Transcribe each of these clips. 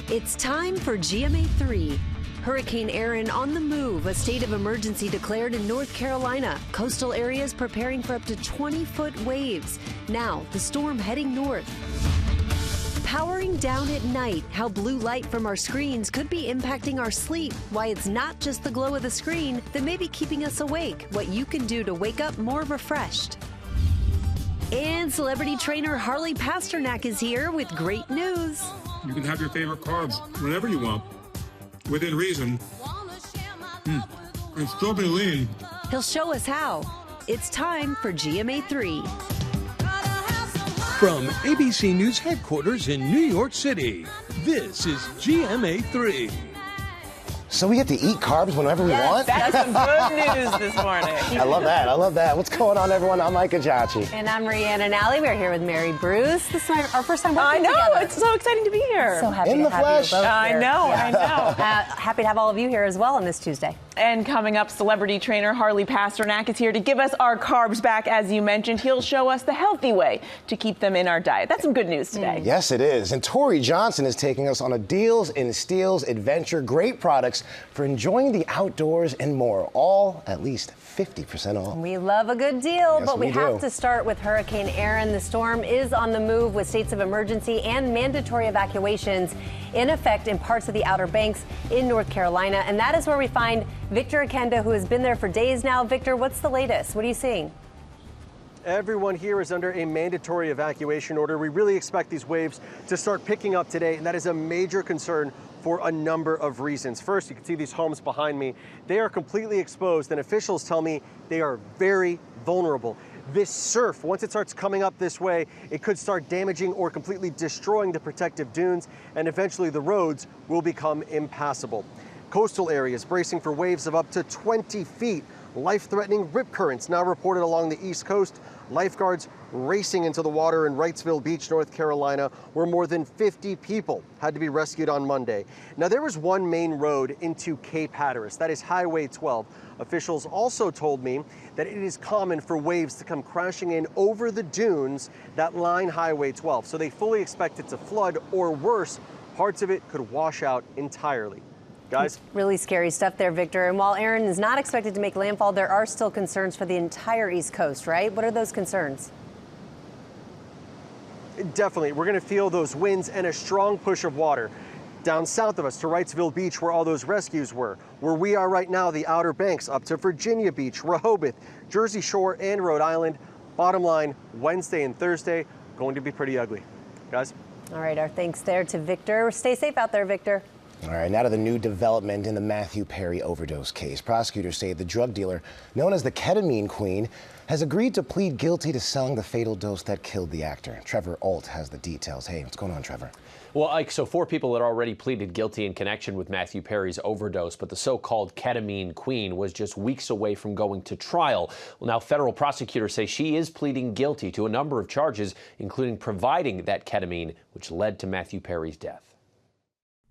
It's time for GMA3. Hurricane Erin on the move. A state of emergency declared in North Carolina. Coastal areas preparing for up to 20-foot waves. Now, the storm heading north. Powering down at night. How blue light from our screens could be impacting our sleep. Why it's not just the glow of the screen that may be keeping us awake. What you can do to wake up more refreshed. And celebrity trainer Harley Pasternak is here with great news. You can have your favorite carbs whenever you want, within reason, and still be lean. He'll show us how. It's time for GMA3. From ABC News headquarters in New York City, this is GMA3. So we get to eat carbs whenever we want? That's some good news this morning. I love that. I love that. What's going on, everyone? I'm Mike Ajachi. And I'm Rhiannon Alley. We're here with Mary Bruce. This is our first time working together. together. It's so exciting to be here. So happy In to the have flesh. you both I here. know. Happy to have all of you here as well on this Tuesday. And coming up, celebrity trainer Harley Pasternak is here to give us our carbs back. As you mentioned, he'll show us the healthy way to keep them in our diet. That's some good news today. Yes, it is. And Tori Johnson is taking us on a Deals in Steals adventure. Great products for enjoying the outdoors and more. All at least 50% off. We love a good deal, Yes, but we we have do. to start with Hurricane Erin. The storm is on the move with states of emergency and mandatory evacuations in effect in parts of the Outer Banks in North Carolina. And that is where we find Victor Akenda, who has been there for days now. Victor, what's the latest? What are you seeing? Everyone here is under a mandatory evacuation order. We really expect these waves to start picking up today, and that is a major concern for a number of reasons. First, you can see these homes behind me. They are completely exposed, and officials tell me they are very vulnerable. This surf, once it starts coming up this way, it could start damaging or completely destroying the protective dunes, and eventually the roads will become impassable. Coastal areas bracing for waves of up to 20 feet. Life-threatening rip currents now reported along the East Coast. Lifeguards racing into the water in Wrightsville Beach, North Carolina, where more than 50 people had to be rescued on Monday. Now, there was one main road into Cape Hatteras. That is Highway 12. Officials also told me that it is common for waves to come crashing in over the dunes that line Highway 12. So they fully expect it to flood, or worse, parts of it could wash out entirely. Guys? Really scary stuff there, Victor. And while Erin is not expected to make landfall, there are still concerns for the entire East Coast, right? What are those concerns? Definitely. We're going to feel those winds and a strong push of water down south of us to Wrightsville Beach, where all those rescues were. Where we are right now, the Outer Banks, up to Virginia Beach, Rehoboth, Jersey Shore, and Rhode Island. Bottom line, Wednesday and Thursday, going to be pretty ugly. Guys? All right, our thanks there to Victor. Stay safe out there, Victor. All right, now to the new development in the Matthew Perry overdose case. Prosecutors say the drug dealer, known as the ketamine queen, has agreed to plead guilty to selling the fatal dose that killed the actor. Trevor Alt has the details. Hey, what's going on, Trevor? Well, Ike, so 4 people had already pleaded guilty in connection with Matthew Perry's overdose, but the so-called ketamine queen was just weeks away from going to trial. Well, now federal prosecutors say she is pleading guilty to a number of charges, including providing that ketamine, which led to Matthew Perry's death.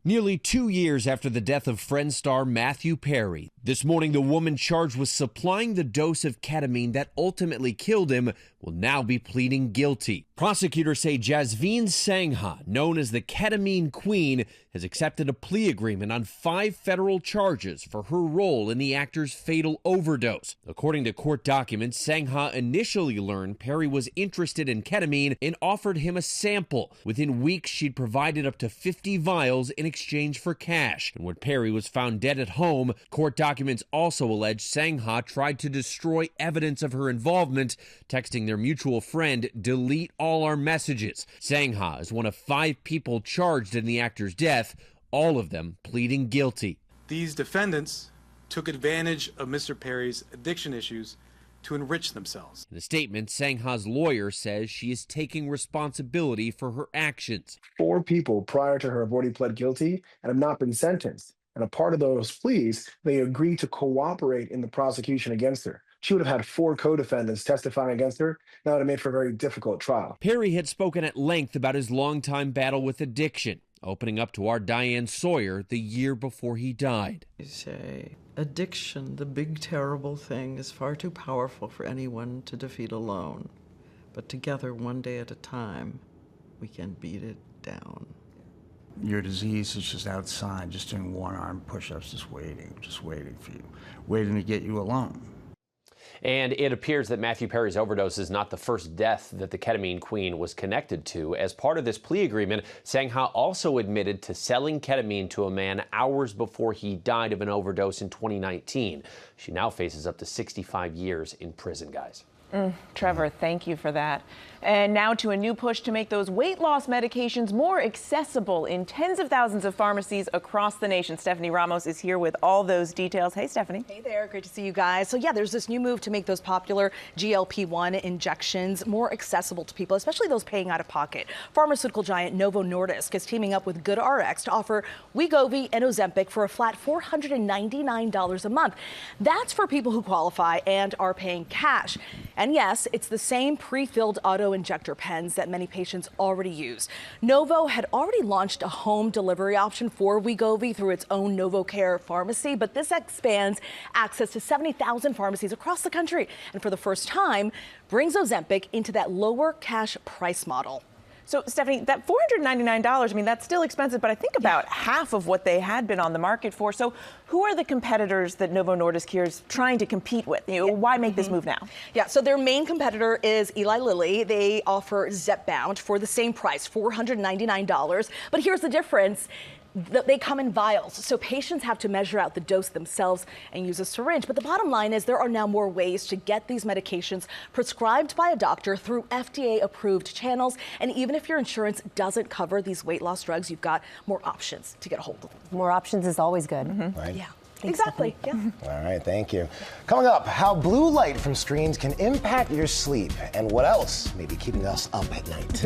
Nearly 2 years after the death of Friends star Matthew Perry, this morning the woman charged with supplying the dose of ketamine that ultimately killed him will now be pleading guilty. Prosecutors say Jasveen Sangha, known as the ketamine queen, has accepted a plea agreement on 5 federal charges for her role in the actor's fatal overdose. According to court documents, Sangha initially learned Perry was interested in ketamine and offered him a sample. Within weeks, she'd provided up to 50 vials in exchange for cash. And when Perry was found dead at home, court documents also allege Sangha tried to destroy evidence of her involvement, texting their mutual friend, "Delete all our messages." Sangha is one of 5 people charged in the actor's death, all of them pleading guilty. These defendants took advantage of Mr. Perry's addiction issues to enrich themselves. In a statement, Sangha's lawyer says she is taking responsibility for her actions. 4 people prior to her have already pled guilty and have not been sentenced. And a part of those pleas, they agreed to cooperate in the prosecution against her. She would have had 4 co-defendants testifying against her. That would have made for a very difficult trial. Perry had spoken at length about his longtime battle with addiction, opening up to our Diane Sawyer the year before he died. You say, addiction, the big terrible thing, is far too powerful for anyone to defeat alone. But together, one day at a time, we can beat it down. your disease is just outside, just doing one-arm push-ups, just waiting for you, waiting to get you alone. And it appears that Matthew Perry's overdose is not the first death that the ketamine queen was connected to. As part of this plea agreement, Sangha also admitted to selling ketamine to a man hours before he died of an overdose in 2019. She now faces up to 65 years in prison, guys. Trevor, thank you for that. And now to a new push to make those weight loss medications more accessible in tens of thousands of pharmacies across the nation. Stephanie Ramos is here with all those details. Hey, Stephanie. Hey there. Great to see you guys. So, yeah, there's this new move to make those popular GLP-1 injections more accessible to people, especially those paying out of pocket. Pharmaceutical giant Novo Nordisk is teaming up with GoodRx to offer Wegovy and Ozempic for a flat $499 a month. That's for people who qualify and are paying cash. And yes, it's the same pre-filled auto-injector pens that many patients already use. Novo had already launched a home delivery option for Wegovy through its own NovoCare pharmacy, but this expands access to 70,000 pharmacies across the country, and for the first time, brings Ozempic into that lower cash price model. So, Stephanie, that $499, I mean, that's still expensive, but I think about half of what they had been on the market for. So who are the competitors that Novo Nordisk here is trying to compete with? You know, why make this move now? Yeah, so their main competitor is Eli Lilly. They offer Zepbound for the same price, $499. But here's the difference. They come in vials, so patients have to measure out the dose themselves and use a syringe. But the bottom line is there are now more ways to get these medications prescribed by a doctor through FDA-approved channels. And even if your insurance doesn't cover these weight loss drugs, you've got more options to get a hold of them. More options is always good. Right? Yeah. Thanks, Exactly. Yeah. All right, thank you. Coming up, how blue light from screens can impact your sleep and what else may be keeping us up at night.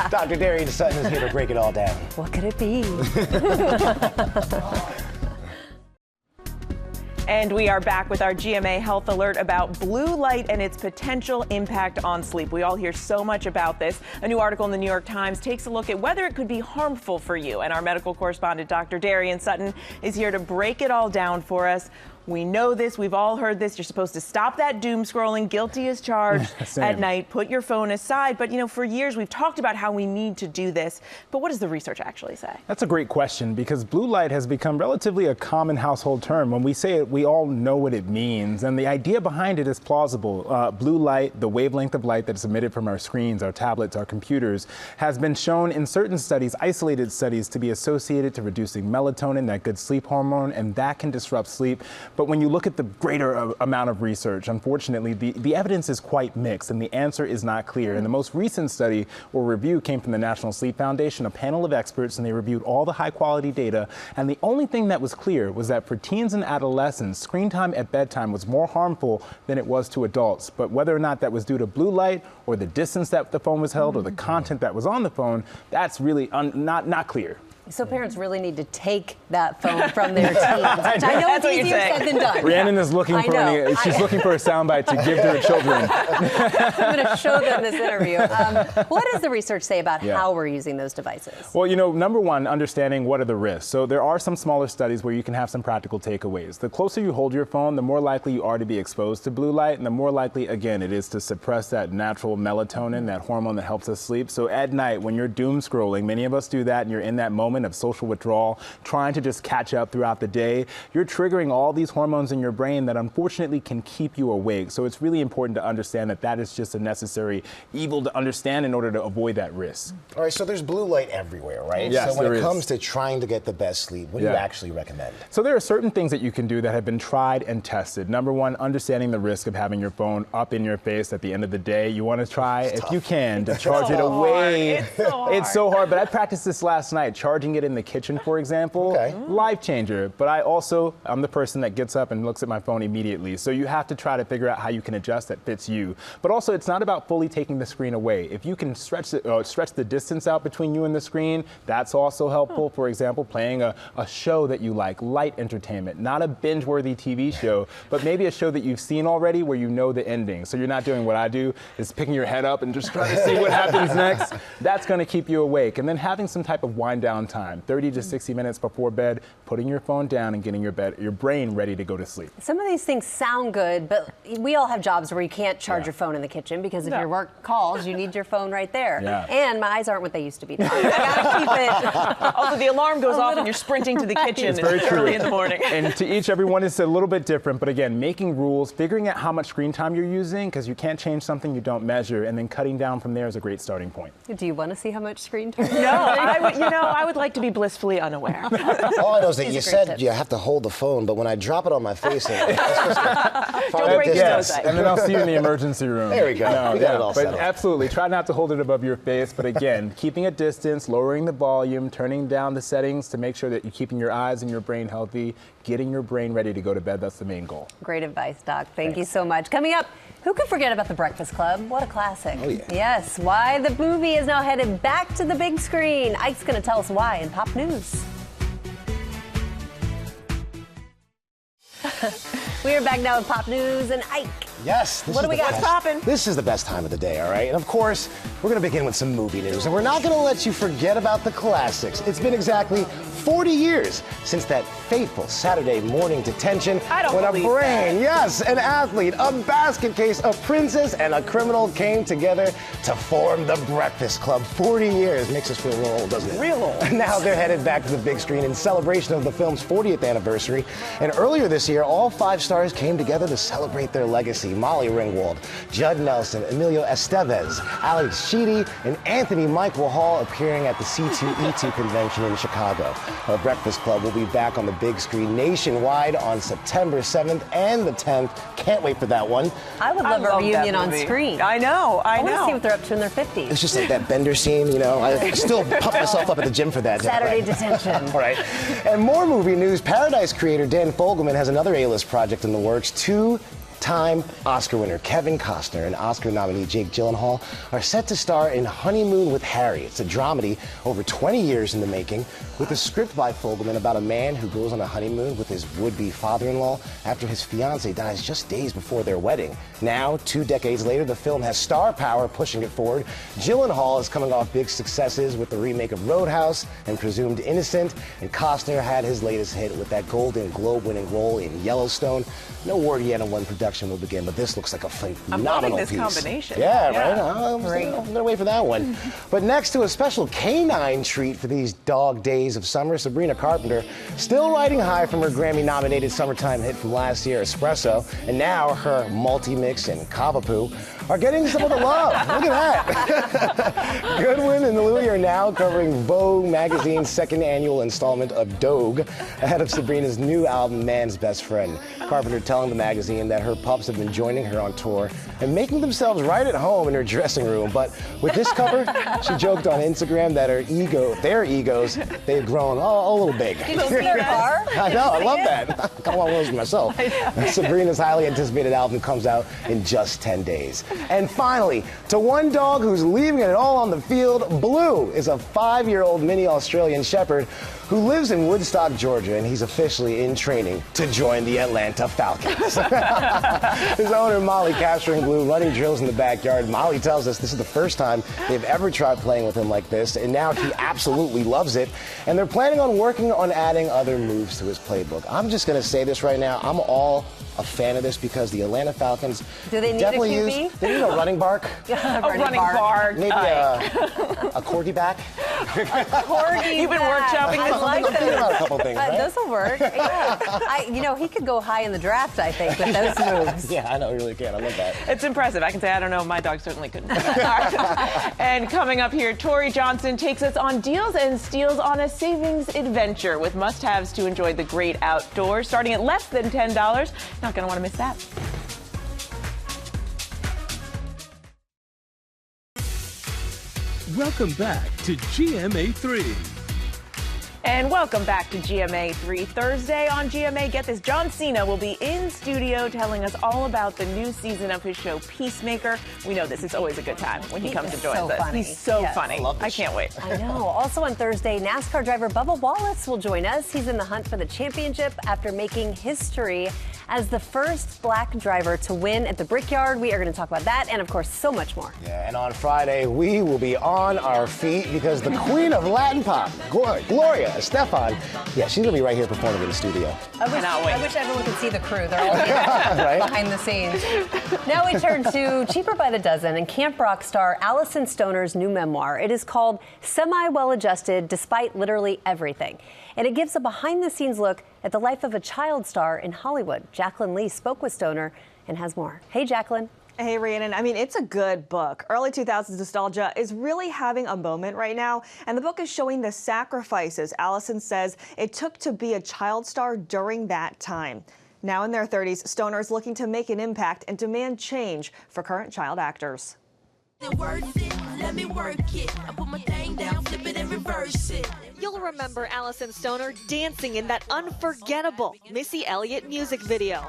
Dr. Darian Sutton is here to break it all down. What could it be? And we are back with our GMA Health Alert about blue light and its potential impact on sleep. We all hear so much about this. A new article in the New York Times takes a look at whether it could be harmful for you. And our medical correspondent, Dr. Darian Sutton, is here to break it all down for us. We know this. We've all heard this. You're supposed to stop that doom scrolling. Guilty as charged at night. Put your phone aside. But, you know, for years we've talked about how we need to do this. But what does the research actually say? That's a great question, because blue light has become relatively a common household term. When we say it, we all know what it means. And the idea behind it is plausible. Blue light, the wavelength of light that's emitted from our screens, our tablets, our computers, has been shown in certain studies, isolated studies, to be associated to reducing melatonin, that good sleep hormone, and that can disrupt sleep. But when you look at the greater amount of research, unfortunately, the evidence is quite mixed and the answer is not clear. And the most recent study or review came from the National Sleep Foundation, a panel of experts, and they reviewed all the high quality data. And the only thing that was clear was that for teens and adolescents, screen time at bedtime was more harmful than it was to adults. But whether or not that was due to blue light or the distance that the phone was held or the content that was on the phone, that's really not clear. So parents really need to take that phone from their teens, which I know it's easier said than done. Rhiannon is looking for she's looking for a soundbite to give to her children. I'm going to show them this interview. What does the research say about how we're using those devices? Well, you know, number one, understanding what are the risks. So there are some smaller studies where you can have some practical takeaways. The closer you hold your phone, the more likely you are to be exposed to blue light, and the more likely, again, it is to suppress that natural melatonin, that hormone that helps us sleep. So at night, when you're doom scrolling, many of us do that, and you're in that moment of social withdrawal, trying to just catch up throughout the day, you're triggering all these hormones in your brain that unfortunately can keep you awake. So it's really important to understand that that is just a necessary evil to understand in order to avoid that risk. All right, so there's blue light everywhere, right? Yes, so when it comes to trying to get the best sleep, what do you actually recommend? So there are certain things that you can do that have been tried and tested. Number one, understanding the risk of having your phone up in your face at the end of the day. You want to try, if you can, to charge it away. It's so hard, but I practiced this last night, charging it in the kitchen, for example. Life changer. But I'm the person that gets up and looks at my phone immediately. So you have to try to figure out how you can adjust that fits you. But also, it's not about fully taking the screen away. If you can stretch the distance out between you and the screen, that's also helpful. For example, playing a show that you like, light entertainment, not a binge-worthy TV show, but maybe a show that you've seen already where you know the ending. So you're not doing what I do, is picking your head up and just trying to see what happens next. That's going to keep you awake. And then having some type of wind down time time. 30 to 60 minutes before bed, putting your phone down and getting your brain ready to go to sleep. Some of these things sound good, but we all have jobs where you can't charge your phone in the kitchen because if your work calls, you need your phone right there. Yeah. And my eyes aren't what they used to be. I gotta keep it. Also, the alarm goes off and you're sprinting to the kitchen early in the morning. And to each everyone, it's a little bit different. But again, making rules, figuring out how much screen time you're using, because you can't change something you don't measure, and then cutting down from there is a great starting point. Do you want to see how much screen time? No, I would like to be blissfully unaware. All I know is that you said you have to hold the phone, but when I drop it on my face, Don't break yes, and then I'll see you in the emergency room. There we go. No, We got it all but settled. absolutely, try not to hold it above your face. But again, keeping a distance, lowering the volume, turning down the settings to make sure that you're keeping your eyes and your brain healthy, getting your brain ready to go to bed. That's the main goal. Great advice, Doc. Thank you so much. Coming up, who could forget about The Breakfast Club? What a classic. Oh, yeah. Yes, why the movie is now headed back to the big screen. Ike's going to tell us why in Pop News. We are back now with Pop News and Ike. Yes. What do we got? What's poppin'? This is the best time of the day, all right? And of course, we're going to begin with some movie news. And we're not going to let you forget about the classics. It's been exactly 40 years since that fateful Saturday morning detention when a brain, yes, an athlete, a basket case, a princess, and a criminal came together to form the Breakfast Club. 40 years. Makes us feel real old, doesn't it? Real old. Now they're headed back to the big screen in celebration of the film's 40th anniversary. And earlier this year, all 5 stars came together to celebrate their legacy. Molly Ringwald, Judd Nelson, Emilio Estevez, Alex Sheedy, and Anthony Michael Hall appearing at the C2E2 convention in Chicago. The Breakfast Club will be back on the big screen nationwide on September 7th and the 10th. Can't wait for that one. I would love a reunion on screen. I know. I want to see what they're up to in their 50s. It's just like that Bender scene, you know. I still pump myself up at the gym for that. Saturday detention. All right. And more movie news. Paradise creator Dan Fogelman has another A-list project in the works. 2-time Oscar winner Kevin Costner and Oscar nominee Jake Gyllenhaal are set to star in Honeymoon with Harry. It's a dramedy over 20 years in the making, with a script by Fogelman about a man who goes on a honeymoon with his would-be father-in-law after his fiancée dies just days before their wedding. Now, 2 decades later, the film has star power pushing it forward. Gyllenhaal is coming off big successes with the remake of Roadhouse and Presumed Innocent, and Costner had his latest hit with that Golden Globe-winning role in Yellowstone. No word yet on when production will begin, but this looks like a phenomenal this piece. Combination. Yeah, right? I'm going to wait for that one. But next to a special canine treat for these dog days of summer, Sabrina Carpenter, still riding high from her Grammy-nominated summertime hit from last year, Espresso, and now her multi-mix and Cavapoo are getting some of the love. Look at that. Goodwin and Louie are now covering Vogue magazine's second annual installment of Dogue ahead of Sabrina's new album, Man's Best Friend. Carpenter telling the magazine that her pups have been joining her on tour and making themselves right at home in her dressing room. But with this cover, she joked on Instagram that their egos, they've grown a little big. Did you see her car? I know, I love that. I kind of want one of those myself. Sabrina's highly anticipated album comes out in just 10 days. And finally, to one dog who's leaving it all on the field, Blue is a 5-year-old mini Australian Shepherd who lives in Woodstock, Georgia, and he's officially in training to join the Atlanta Falcons. His owner, Molly, capturing Blue, running drills in the backyard. Molly tells us this is the first time they've ever tried playing with him like this, and now he absolutely loves it. And they're planning on working on adding other moves to his playbook. I'm just going to say this right now. I'm all a fan of this because the Atlanta Falcons do they need definitely a QB? They need a running bark. A running bark. Maybe a corgi back. Corgi. You've been workshopping this. I like I'm thinking about a couple things, right? Those will work. Yeah. He could go high in the draft, I think, with those moves. Yeah, I know, he really can. I love that. It's impressive. I can say, I don't know, my dog certainly couldn't. And coming up here, Tori Johnson takes us on deals and steals on a savings adventure with must-haves to enjoy the great outdoors, starting at less than $10. Not going to want to miss that. Welcome back to GMA3. And welcome back to GMA3 Thursday on GMA. Get this, John Cena will be in studio telling us all about the new season of his show Peacemaker. We know this. It's always a good time when he comes to join us. Funny. He's so funny. I can't wait. I know. Also on Thursday, NASCAR driver Bubba Wallace will join us. He's in the hunt for the championship after making history as the first black driver to win at the Brickyard. We are going to talk about that and, of course, so much more. Yeah, and on Friday, we will be on our feet because the queen of Latin pop, Gloria Estefan, yeah, she's going to be right here performing in the studio. I wish everyone could see the crew. They're all here Right? behind the scenes. Now we turn to Cheaper by the Dozen and Camp Rock star Alyson Stoner's new memoir. It is called Semi-Well-Adjusted Despite Literally Everything. And it gives a behind-the-scenes look at the life of a child star in Hollywood. Jacqueline Lee spoke with Stoner and has more. Hey, Jacqueline. Hey, Rhiannon. I mean, it's a good book. Early 2000s nostalgia is really having a moment right now, and the book is showing the sacrifices Alyson says it took to be a child star during that time. Now in their 30s, Stoner is looking to make an impact and demand change for current child actors. You'll remember Alyson Stoner dancing in that unforgettable Missy Elliott music video.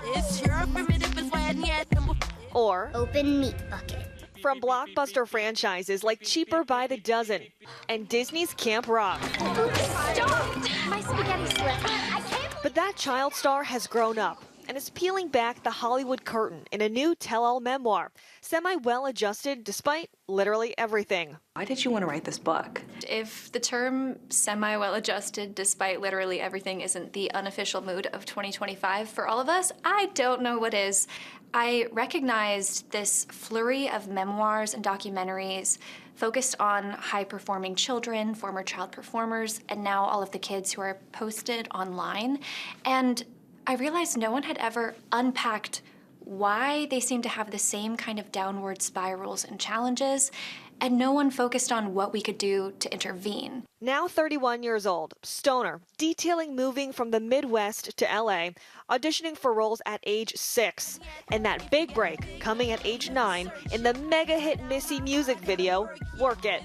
Or Open Meat Bucket. From blockbuster franchises like Cheaper by the Dozen and Disney's Camp Rock. Stop! My spaghetti slipped. I can't. But that child star has grown up and is peeling back the Hollywood curtain in a new tell-all memoir, semi-well-adjusted despite literally everything. Why did you want to write this book? If the term semi-well-adjusted despite literally everything isn't the unofficial mood of 2025 for all of us, I don't know what is. I recognized this flurry of memoirs and documentaries focused on high-performing children, former child performers, and now all of the kids who are posted online. And I realized no one had ever unpacked why they seem to have the same kind of downward spirals and challenges, and no one focused on what we could do to intervene. Now 31 years old, Stoner, detailing moving from the Midwest to LA, auditioning for roles at age 6, and that big break coming at age 9 in the mega hit Missy music video, Work It.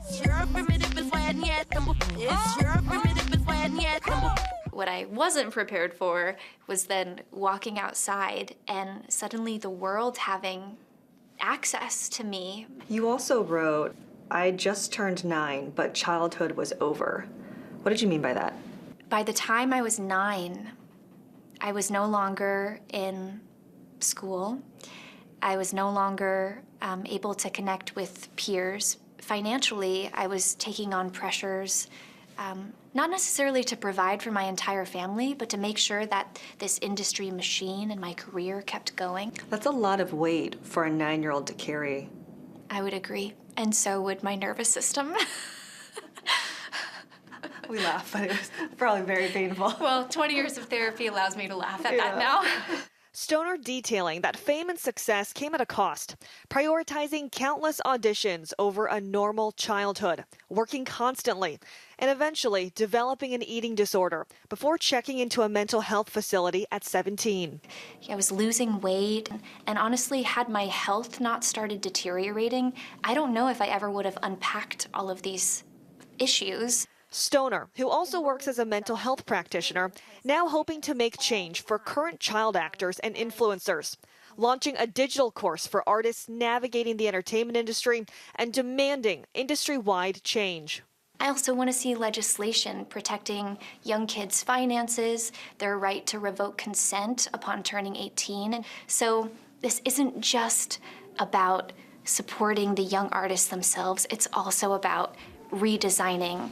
What I wasn't prepared for was then walking outside and suddenly the world having access to me. You also wrote, I just turned 9, but childhood was over. What did you mean by that? By the time I was 9, I was no longer in school. I was no longer able to connect with peers. Financially, I was taking on pressures, not necessarily to provide for my entire family, but to make sure that this industry machine and my career kept going. That's a lot of weight for a 9-year-old to carry. I would agree, and so would my nervous system. We laugh, but it was probably very painful. Well, 20 years of therapy allows me to laugh at that now. Stoner detailing that fame and success came at a cost, prioritizing countless auditions over a normal childhood, working constantly, and eventually developing an eating disorder before checking into a mental health facility at 17. I was losing weight, and honestly, had my health not started deteriorating, I don't know if I ever would have unpacked all of these issues. Stoner, who also works as a mental health practitioner, now hoping to make change for current child actors and influencers, launching a digital course for artists navigating the entertainment industry and demanding industry-wide change. I also want to see legislation protecting young kids' finances, their right to revoke consent upon turning 18. And so this isn't just about supporting the young artists themselves, it's also about redesigning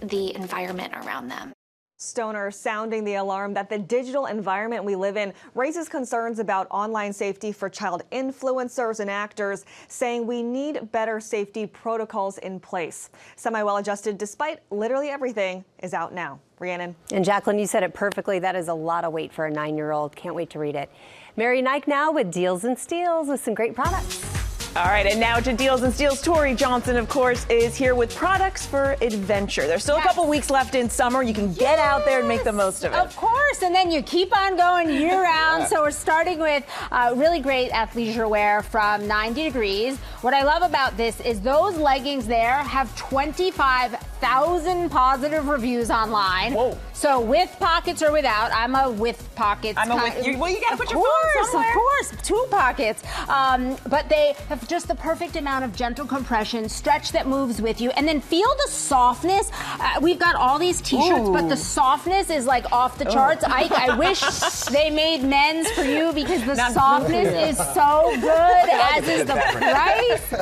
the environment around them. Stoner sounding the alarm that the digital environment we live in raises concerns about online safety for child influencers and actors, saying we need better safety protocols in place. Semi-well-adjusted, despite literally everything, is out now. Rhiannon. And Jacqueline, you said it perfectly. That is a lot of weight for a 9-year-old. Can't wait to read it. Mary Nike now with Deals and Steals with some great products. All right, and now to Deals and Steals. Tori Johnson, of course, is here with products for adventure. There's still a couple weeks left in summer. You can get out there and make the most of it. Of course, and then you keep on going year-round. So we're starting with really great athleisure wear from 90 Degrees. What I love about this is those leggings there have 25,000 positive reviews online. Whoa. So with pockets or without, I'm a with pockets. I'm a with you. Well, you got to put your phone somewhere. Of course, 2 pockets. But they have just the perfect amount of gentle compression, stretch that moves with you, and then feel the softness We've got all these T-shirts, but the softness is like off the charts. I wish they made men's for you because the softness is so good, as is the price.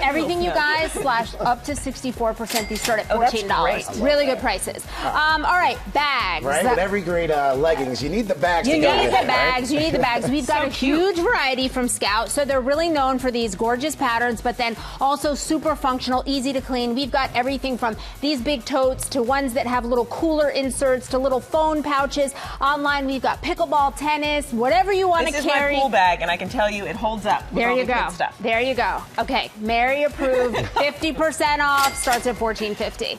Everything, you guys, slashed up to 64%. These start at $14. Really good prices. All right, bags. Right, with every great leggings, you need the bags. You to go need with the it, bags. right? You need the bags. We've got a huge variety from Scout, so they're really known for these gorgeous patterns, but then also super functional, easy to clean. We've got everything from these big totes to ones that have little cooler inserts to little phone pouches. Online, we've got pickleball, tennis, whatever you want to carry. This is my pool bag, and I can tell you it holds up. There you go. There you go. Okay, Mary approved. 50% off. Starts at $14.50.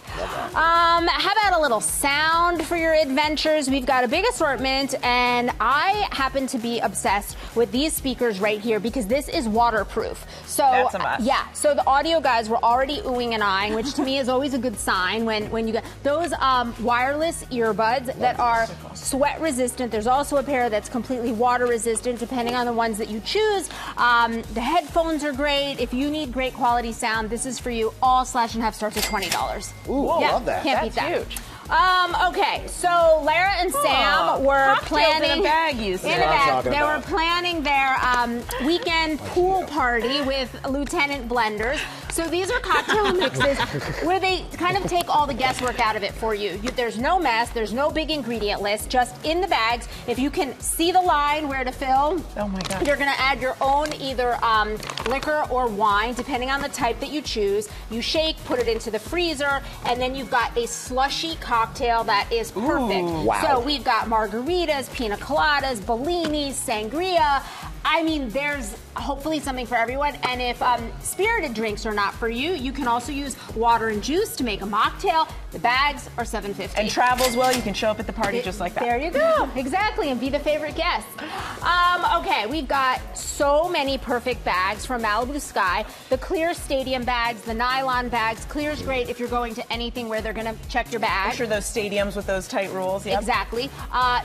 How about a little sound for your adventures? We've got a big assortment, and I happen to be obsessed with these speakers right here because this is waterproof. So that's a must. Yeah. So the audio guys were already oohing and eyeing, which to me is always a good sign when you get those wireless earbuds that are sweat resistant. There's also a pair that's completely water resistant, depending on the ones that you choose. The headphones are great. If you need great quality sound, this is for you. All Slash and Have starts at $20. Ooh, yeah, love that. Can't beat that. Huge. Okay, so Lara and Sam were planning in a bag. You said. In a bag. They were planning their weekend pool party with Lieutenant Blenders. So these are cocktail mixes where they kind of take all the guesswork out of it for you. There's no mess. There's no big ingredient list. Just in the bags. If you can see the line where to fill, oh my God, you're going to add your own either liquor or wine, depending on the type that you choose. You shake, put it into the freezer, and then you've got a slushy cocktail that is perfect. Ooh, wow. So we've got margaritas, pina coladas, bellinis, sangria. I mean, there's hopefully something for everyone. And if spirited drinks are not for you, you can also use water and juice to make a mocktail. The bags are $7.50. And travels well, you can show up at the party just like that. There you go. Exactly, and be the favorite guest. Okay, we've got so many perfect bags from Malibu Sky. The clear stadium bags, the nylon bags. Clear's great if you're going to anything where they're going to check your bag. I'm sure those stadiums with those tight rules. Yep. Exactly.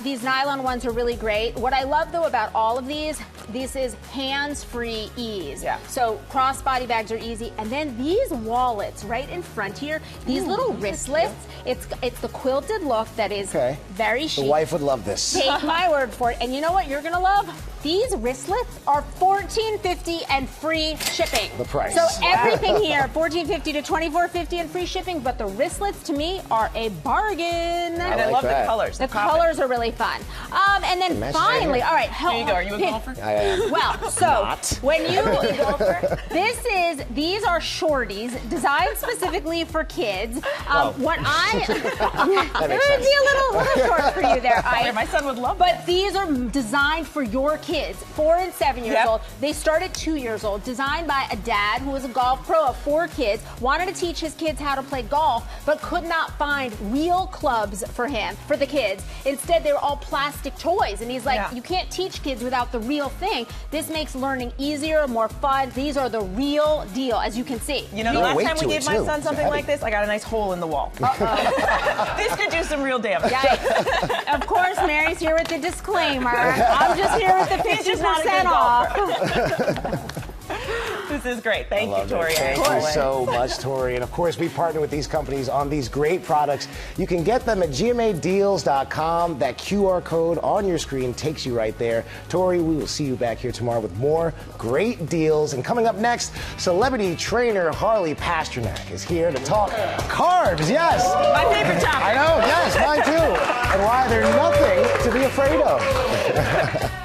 These nylon ones are really great. What I love, though, about all of these is hands-free ease. Yeah. So crossbody bags are easy. And then these wallets right in front here, these little wristlets, it's the quilted look that is very chic. The wife would love this. Take my word for it. And you know what you're going to love? These wristlets are $14.50 and free shipping. The price. So everything here, $14.50 to $24.50 and free shipping, but the wristlets to me are a bargain. And I love the colors. The colors are really fun. And then finally, all right. Here you go. Are you a golfer? I am. Well, so when you these are shorties designed specifically for kids. What I it would be a little short for you there. My son would love But these are designed for your kids, 4 and 7 years old. They start at 2 years old. Designed by a dad who was a golf pro of 4 kids, wanted to teach his kids how to play golf, but could not find real clubs for the kids. Instead, they were all plastic toys, and he's like, you can't teach kids without the real thing. This makes learning easier, more fun. These are the real deal, as you can see. You know, the last time we gave my son something like this, I got a nice hole in the wall. This could do some real damage. Of course, Mary's here with the disclaimer. I'm just here with the 50% off. This is great. Thank you, Tori. Thank you so much, Tori. And of course, we partner with these companies on these great products. You can get them at GMAdeals.com. That QR code on your screen takes you right there. Tori, we will see you back here tomorrow with more great deals. And coming up next, celebrity trainer Harley Pasternak is here to talk carbs. Yes. My favorite topic. I know. Yes, mine too. And why they're nothing to be afraid of.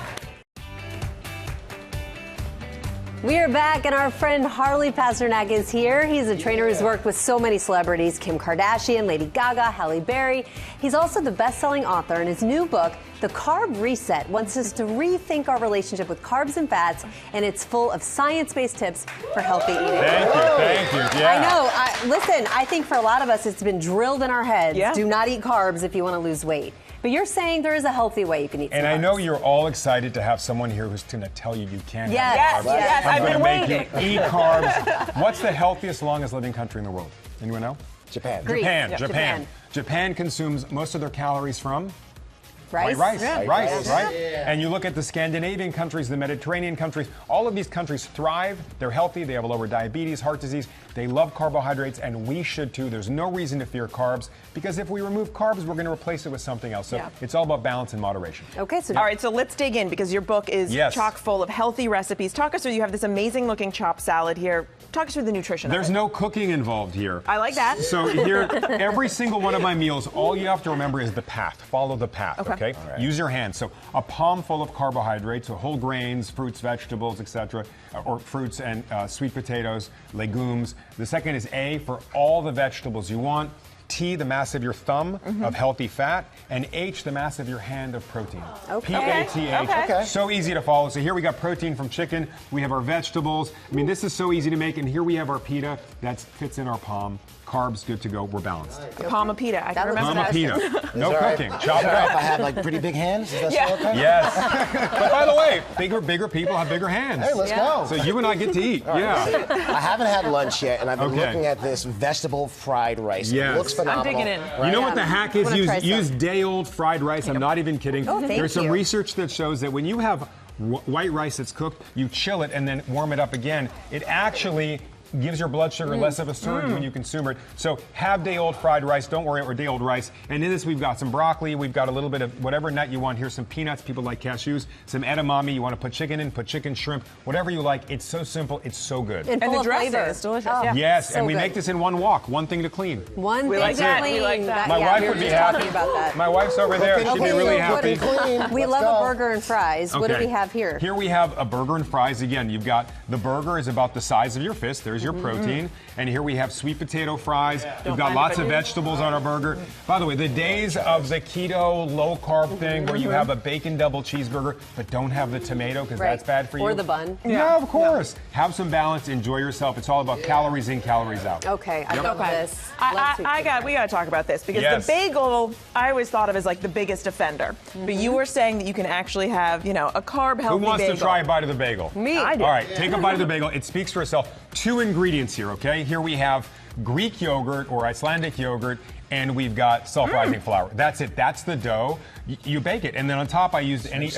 We are back, and our friend Harley Pasternak is here. He's a trainer who's worked with so many celebrities, Kim Kardashian, Lady Gaga, Halle Berry. He's also the best-selling author, and his new book, The Carb Reset, wants us to rethink our relationship with carbs and fats, and it's full of science-based tips for healthy eating. Thank you. Yeah. I know. Listen, I think for a lot of us, it's been drilled in our heads. Do not eat carbs if you want to lose weight. But you're saying there is a healthy way you can eat some And I carbs. know you're all excited to have someone here who's going to tell you can Yes. have carbs. Yes. I'm I've going to been make you eat carbs. What's the healthiest, longest living country in the world? Anyone know? Japan. Greece. Japan. Yep. Japan consumes most of their calories from Rice? White rice, Yeah. rice, Yeah. right? And you look at the Scandinavian countries, the Mediterranean countries, all of these countries thrive, they're healthy, they have lower diabetes, heart disease, they love carbohydrates, and we should too. There's no reason to fear carbs, because if we remove carbs, we're going to replace it with something else. So it's all about balance and moderation. Okay, so all right, so let's dig in, because your book is chock full of healthy recipes. Talk us through, you have this amazing looking chopped salad here. Talk us through the nutrition. There's no cooking involved here. I like that. So here, every single one of my meals, all you have to remember is the path. Follow the path, okay? All Use your hands. So a palm full of carbohydrates, so whole grains, fruits, vegetables, etc., or fruits and sweet potatoes, legumes. The second is A for all the vegetables you want. T, the mass of your thumb of healthy fat, and H, the mass of your hand of protein. P-A-T-H. Okay. So easy to follow. So here we got protein from chicken. We have our vegetables. I mean, this is so easy to make. And here we have our pita that fits in our palm. Carbs, good to go. We're balanced. Palm of pita. I can remember Palm of pita. No cooking. Right. Chop it If I up. have like pretty big hands, is that still okay? Yes. But by the way, bigger people have bigger hands. Hey, let's go. So you and I get to eat. All right. Yeah. I haven't had lunch yet, and I've been Okay. looking at this vegetable fried rice. Yes. It looks phenomenal. I'm digging in. You know what the hack is? I'm gonna try Use some. day-old fried rice. I'm not even kidding. Oh, thank There's some you. research that shows that when you have white rice that's cooked, you chill it and then warm it up again. It actually gives your blood sugar less of a surge when you consume it. So have day-old fried rice, don't worry, or day-old rice. And in this, we've got some broccoli, we've got a little bit of whatever nut you want. Here's some peanuts, people like cashews, some edamame, you want to put chicken in, put chicken, shrimp, whatever you like. It's so simple, it's so good. And And full the of dressing flavor. is delicious. Oh, Yeah. Yes, so and we good. make this in one walk, one thing to clean. One We thing like to that. clean. We like that. My Yeah, wife we were would be just talking happy. about that. My wife's over there, she'd be really happy. We Let's love go. a burger and fries. What do Okay. we have here? Here we have a burger and fries. Again, you've got the burger is about the size of your fist. There's your protein. And here we have sweet potato fries. We've got lots of vegetables on our burger. By the way, the days of the keto, low carb thing where you have a bacon double cheeseburger but don't have the tomato because that's bad for you. Or the bun. Yeah, of course. Have some balance. Enjoy yourself. It's all about calories in, calories out. Okay, I love this. We got to talk about this, because Yes. the bagel I always thought of as like the biggest offender. But you were saying that you can actually have, a carb healthy Who wants bagel. to try a bite of the bagel? Me. I do. All right, take a bite of the bagel. It speaks for itself. 2 ingredients here, okay? Here we have Greek yogurt or Icelandic yogurt, and we've got self-rising flour. That's it. That's the dough. You bake it, and then on top I used any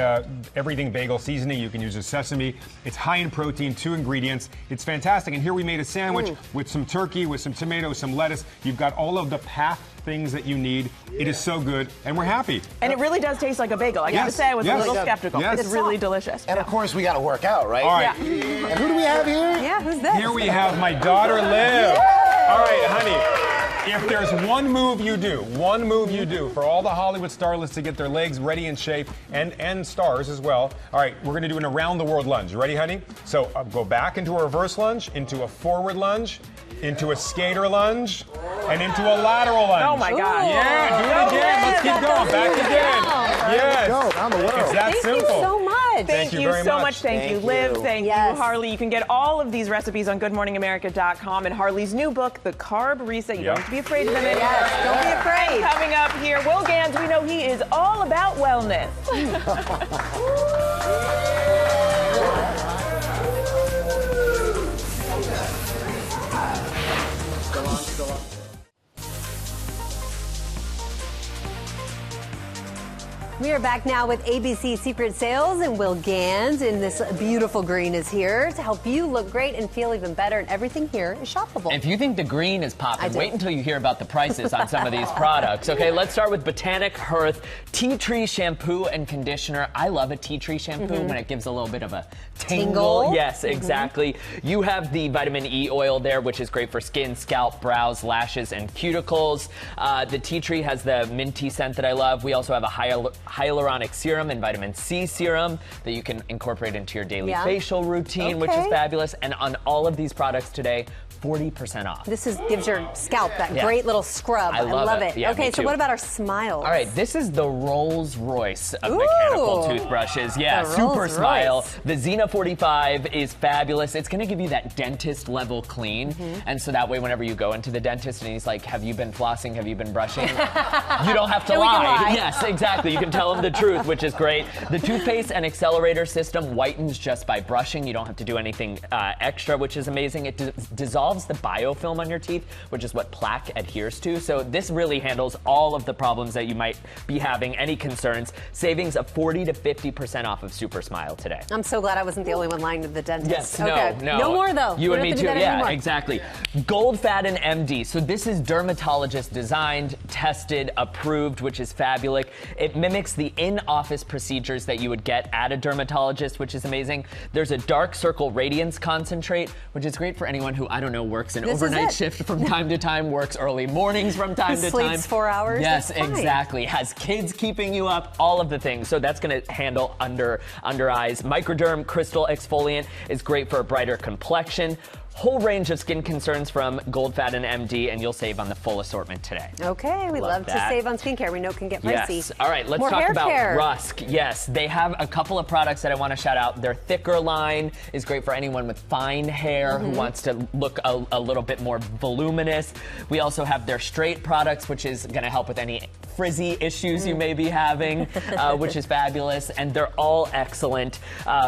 everything bagel seasoning. You can use a sesame. It's high in protein. 2 ingredients. It's fantastic. And here we made a sandwich with some turkey, with some tomatoes, some lettuce. You've got all of the path things that you need. It is so good, and we're happy. And it really does taste like a bagel. I got to Yes, say, I was a yes. little skeptical. Yes. It's really delicious. And of course, we got to work out, right? All right. And who do we have here? Yeah, who's this? Here we have my daughter Liv. All right, honey. If there's one move you do for all the Hollywood starlets to get their legs ready in shape, and stars as well. All right, we're going to do an around the world lunge. You ready, honey? So go back into a reverse lunge, into a forward lunge, into a skater lunge, and into a lateral lunge. Oh my God. Yeah, do it again. Let's keep going. Back again. Yes. Go around the world. It's that Thank simple. you so much. Thank you very so much. much. Thank you, Thank Liv. you. Thank Yes. you, Harley. You can get all of these recipes on GoodMorningAmerica.com and Harley's new book, The Carb Reset. You don't have to be afraid of them anymore. Yes, don't be afraid. Coming up here, Will Gans, we know he is all about wellness. We are back now with ABC Secret Sales, and Will Gans in this beautiful green is here to help you look great and feel even better, and everything here is shoppable. If you think the green is popping, do. wait until you hear about the prices on some of these products. Okay, let's start with Botanic Hearth Tea Tree Shampoo and Conditioner. I love a tea tree shampoo when it gives a little bit of a tingle. Yes, exactly. You have the vitamin E oil there, which is great for skin, scalp, brows, lashes, and cuticles. The tea tree has the minty scent that I love. We also have a hyaluronic serum and vitamin C serum that you can incorporate into your daily facial routine, which is fabulous. And on all of these products today, 40% off. This gives your scalp that great little scrub. I love it. Yeah, okay, me so too. what about our smiles? All right, this is the Rolls Royce of mechanical toothbrushes. Yeah, The super Rolls smile. Royce. The Xena 45 is fabulous. It's going to give you that dentist level clean. And so that way, whenever you go into the dentist and he's like, have you been flossing? Have you been brushing? You don't have to Then we can lie. lie. Yes, exactly. You can tell them the truth, which is great. The toothpaste and accelerator system whitens just by brushing. You don't have to do anything extra, which is amazing. It dissolves the biofilm on your teeth, which is what plaque adheres to. So this really handles all of the problems that you might be having, any concerns. Savings of 40 to 50% off of Super Smile today. I'm so glad I wasn't the only one lying to the dentist. Yes, okay. no. No more, though. You and me too. Yeah, anymore. exactly. Gold Fatten MD. So this is dermatologist designed, tested, approved, which is fabulous. It mimics the in-office procedures that you would get at a dermatologist, which is amazing. There's a dark circle radiance concentrate, which is great for anyone who, I don't know, works an overnight shift from time to time, works early mornings from time to time. Sleeps 4 hours. Yes, exactly. Has kids keeping you up, all of the things. So that's going to handle under eyes. Microderm Crystal Exfoliant is great for a brighter complexion. Whole range of skin concerns from Gold Fatten MD, and you'll save on the full assortment today. Okay, we love to save on skincare. We know it can get pricey. Yes. All right, let's More talk hair about care. Rusk. Yes, they have a couple of products that I want to shout out. Their thicker line is great for anyone with fine hair who wants to look a little bit more voluminous. We also have their straight products, which is going to help with any frizzy issues you may be having, which is fabulous. And they're all excellent.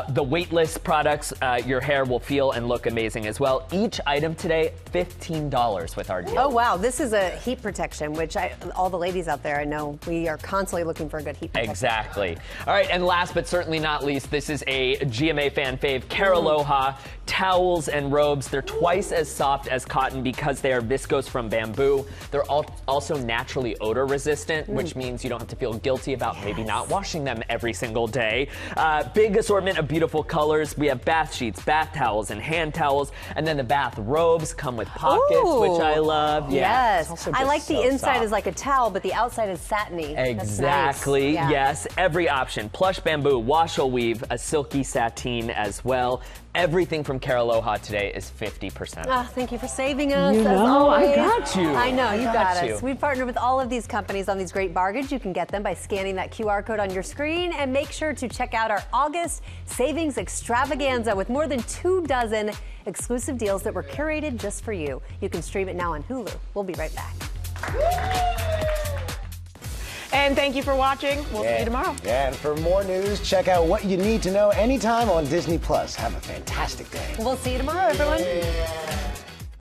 The weightless products, your hair will feel and look amazing as well. Each item today, $15 with our deal. Oh, wow. This is a heat protection, which all the ladies out there, I know we are constantly looking for a good heat protection. Exactly. All right, and last but certainly not least, this is a GMA fan fave, Caraloha towels and robes. They're twice as soft as cotton because they are viscose from bamboo. They're also naturally odor resistant, which means you don't have to feel guilty about maybe not washing them every single day. Big assortment of beautiful colors. We have bath sheets, bath towels, and hand towels. And then the bath robes come with pockets, which I love. Yeah. Yes. I like the inside is like a towel, but the outside is satiny. Exactly. That's nice. Yes. Every option. Plush bamboo, wash-al weave, a silky sateen as well. Everything from Caraloha today is 50% off. Oh, thank you for saving us. You as know, always. I got you. I know, you got you. us. We partner with all of these companies on these great bargains. You can get them by scanning that QR code on your screen, and make sure to check out our August savings extravaganza with more than 24 exclusive deals that were curated just for you. You can stream it now on Hulu. We'll be right back. And thank you for watching. We'll see you tomorrow. Yeah, and for more news, check out What You Need to Know anytime on Disney+. Have a fantastic day. We'll see you tomorrow, everyone.